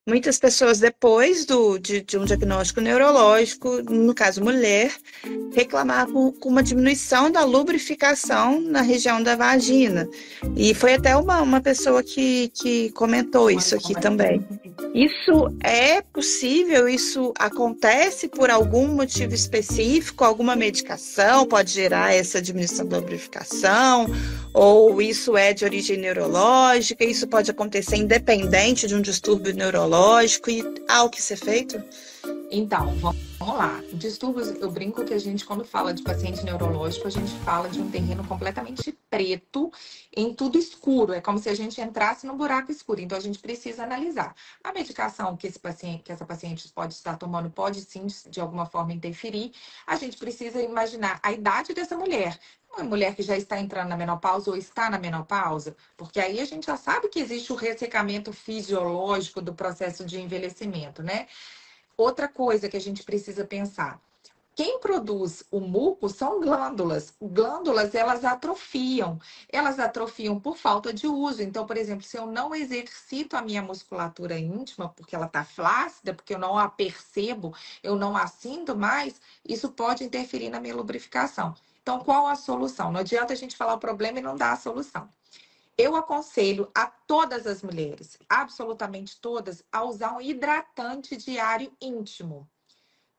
muitas pessoas depois de um diagnóstico neurológico, no caso mulher, reclamavam com uma diminuição da lubrificação na região da vagina. E foi até uma pessoa que comentou isso aqui também. Isso é possível? Isso acontece por algum motivo específico? Alguma medicação pode gerar essa diminuição da lubrificação? Ou isso é de origem neurológica? Isso pode acontecer independente de um distúrbio neurológico e há o que ser feito? Então, vamos lá. Distúrbios, eu brinco que a gente, quando fala de paciente neurológico, a gente fala de um terreno completamente preto, em tudo escuro. É como se a gente entrasse num buraco escuro. Então, a gente precisa analisar. A medicação que esse paciente, que essa paciente pode estar tomando, pode sim, de alguma forma, interferir. A gente precisa imaginar a idade dessa mulher. Uma mulher que já está entrando na menopausa ou está na menopausa, porque aí a gente já sabe que existe o ressecamento fisiológico do processo de envelhecimento, né? Outra coisa que a gente precisa pensar. Quem produz o muco são glândulas. Glândulas, elas atrofiam. Elas atrofiam por falta de uso. Então, por exemplo, se eu não exercito a minha musculatura íntima, porque ela está flácida, porque eu não a percebo, eu não a sinto mais, isso pode interferir na minha lubrificação. Então, qual a solução? Não adianta a gente falar o problema e não dar a solução. Eu aconselho a todas as mulheres, absolutamente todas, a usar um hidratante diário íntimo.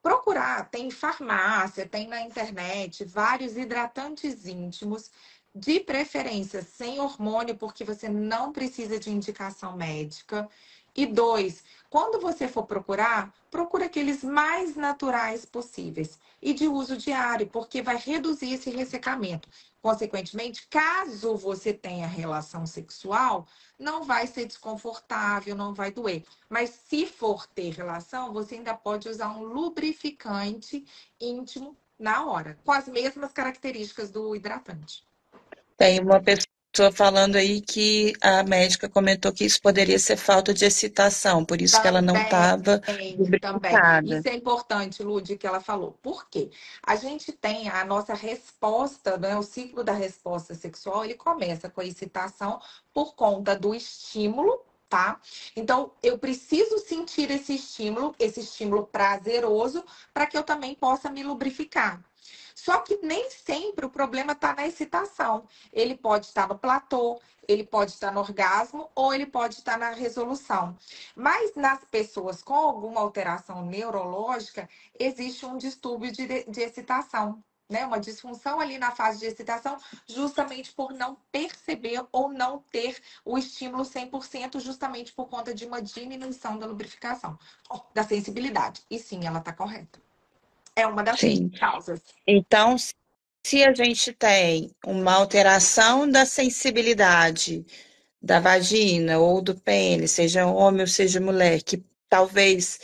Procurar, tem farmácia, tem na internet, vários hidratantes íntimos, de preferência sem hormônio, porque você não precisa de indicação médica. E dois, quando você for procurar, procura aqueles mais naturais possíveis e de uso diário, porque vai reduzir esse ressecamento. Consequentemente, caso você tenha relação sexual, não vai ser desconfortável, não vai doer. Mas se for ter relação, você ainda pode usar um lubrificante íntimo na hora, com as mesmas características do hidratante. Tem uma pessoa falando aí que a médica comentou que isso poderia ser falta de excitação, por isso que ela não Também, estava também. lubrificada. Isso é importante, Lud, que ela falou. Por quê? A gente tem a nossa resposta, né? O ciclo da resposta sexual, ele começa com a excitação por conta do estímulo, tá? Então, eu preciso sentir esse estímulo prazeroso, para que eu também possa me lubrificar. Só que nem sempre o problema está na excitação. Ele pode estar no platô, ele pode estar no orgasmo ou ele pode estar na resolução. Mas nas pessoas com alguma alteração neurológica, existe um distúrbio de excitação, né? Uma disfunção ali na fase de excitação, justamente por não perceber ou não ter o estímulo 100%, justamente por conta de uma diminuição da lubrificação, da sensibilidade. E sim, ela está correta. É uma das Sim. causas. Então, se a gente tem uma alteração da sensibilidade da vagina ou do pênis, seja homem ou seja mulher, que talvez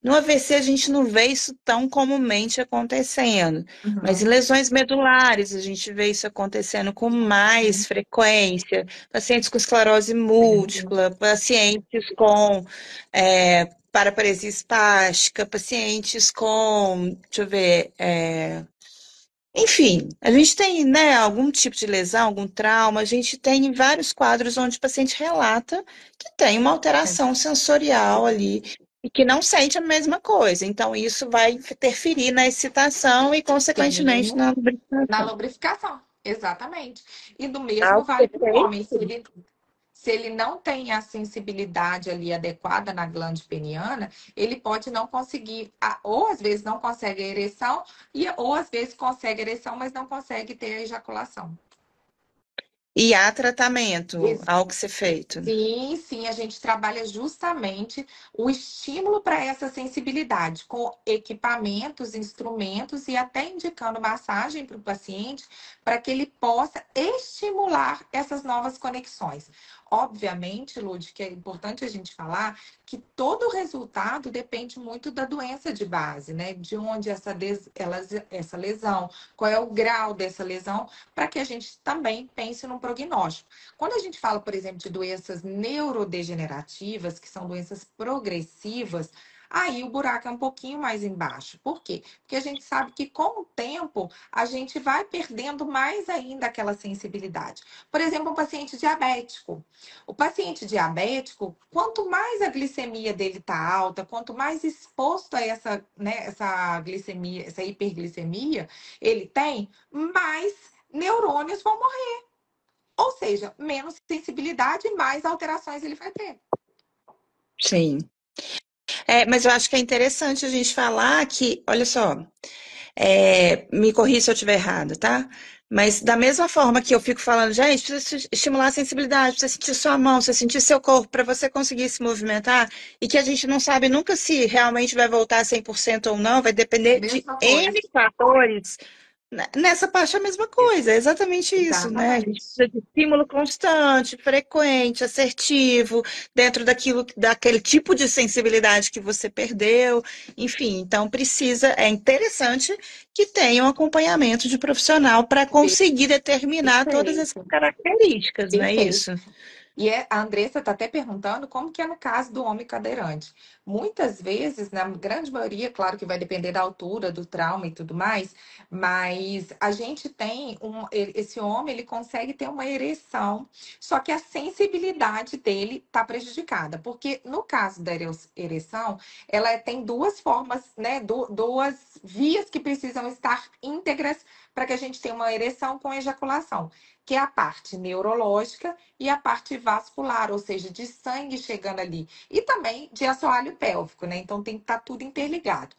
no AVC a gente não vê isso tão comumente acontecendo, mas em Uhum. lesões medulares a gente vê isso acontecendo com mais frequência, pacientes com esclerose múltipla, pacientes com paraparesia espástica, pacientes com, deixa eu ver, enfim, a gente tem, né, algum tipo de lesão, algum trauma, a gente tem vários quadros onde o paciente relata que tem uma alteração sensorial ali e que não sente a mesma coisa. Então, isso vai interferir na excitação e, consequentemente, Sim, na na lubrificação. lubrificação, exatamente. E do mesmo Algo vale para o homem. perfeito. Se ele não tem a sensibilidade ali adequada na glande peniana, ele pode não conseguir, ou às vezes não consegue a ereção, ou às vezes consegue a ereção, mas não consegue ter a ejaculação. E há tratamento, algo que ser feito. Sim, sim, a gente trabalha justamente o estímulo para essa sensibilidade, com equipamentos, instrumentos e até indicando massagem para o paciente, para que ele possa estimular essas novas conexões. Obviamente, Lud, que é importante a gente falar que todo o resultado depende muito da doença de base, né? De onde essa lesão, qual é o grau dessa lesão, para que a gente também pense no prognóstico. Quando a gente fala, por exemplo, de doenças neurodegenerativas, que são doenças progressivas, aí o buraco é um pouquinho mais embaixo. Por quê? Porque a gente sabe que com o tempo a gente vai perdendo mais ainda aquela sensibilidade. Por exemplo, um paciente diabético. O paciente diabético, quanto mais a glicemia dele está alta, quanto mais exposto a essa, né, essa glicemia, essa hiperglicemia ele tem, mais neurônios vão morrer. Ou seja, menos sensibilidade, mais alterações ele vai ter. Sim. Mas eu acho que é interessante a gente falar que, olha só, me corrija se eu estiver errado, tá? Mas da mesma forma que eu fico falando, gente, precisa estimular a sensibilidade, precisa sentir sua mão, precisa sentir seu corpo para você conseguir se movimentar, e que a gente não sabe nunca se realmente vai voltar a 100% ou não, vai depender de Mesma N coisa. fatores. Nessa parte é a mesma coisa, é exatamente isso, né? A gente Exatamente. precisa de estímulo constante, frequente, assertivo, dentro daquele tipo de sensibilidade que você perdeu, enfim, então é interessante que tenha um acompanhamento de profissional para conseguir determinar todas essas Perfeito. características, não é Perfeito. isso? E a Andressa está até perguntando como que é no caso do homem cadeirante. Muitas vezes, na grande maioria, claro que vai depender da altura, do trauma e tudo mais, mas a gente tem esse homem, ele consegue ter uma ereção, só que a sensibilidade dele está prejudicada, porque no caso da ereção, ela tem duas formas, né, duas vias que precisam estar íntegras para que a gente tenha uma ereção com ejaculação, que é a parte neurológica e a parte vascular, ou seja, de sangue chegando ali. E também de assoalho pélvico, né? Então tem que estar tudo interligado.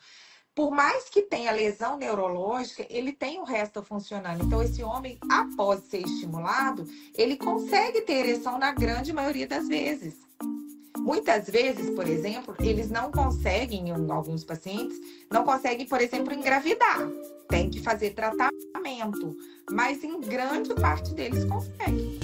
Por mais que tenha lesão neurológica, ele tem o resto funcionando. Então, esse homem, após ser estimulado, ele consegue ter ereção na grande maioria das vezes. Muitas vezes, por exemplo, eles não conseguem, em alguns pacientes, não conseguem, por exemplo, engravidar. Tem que fazer tratamento, mas em grande parte deles conseguem.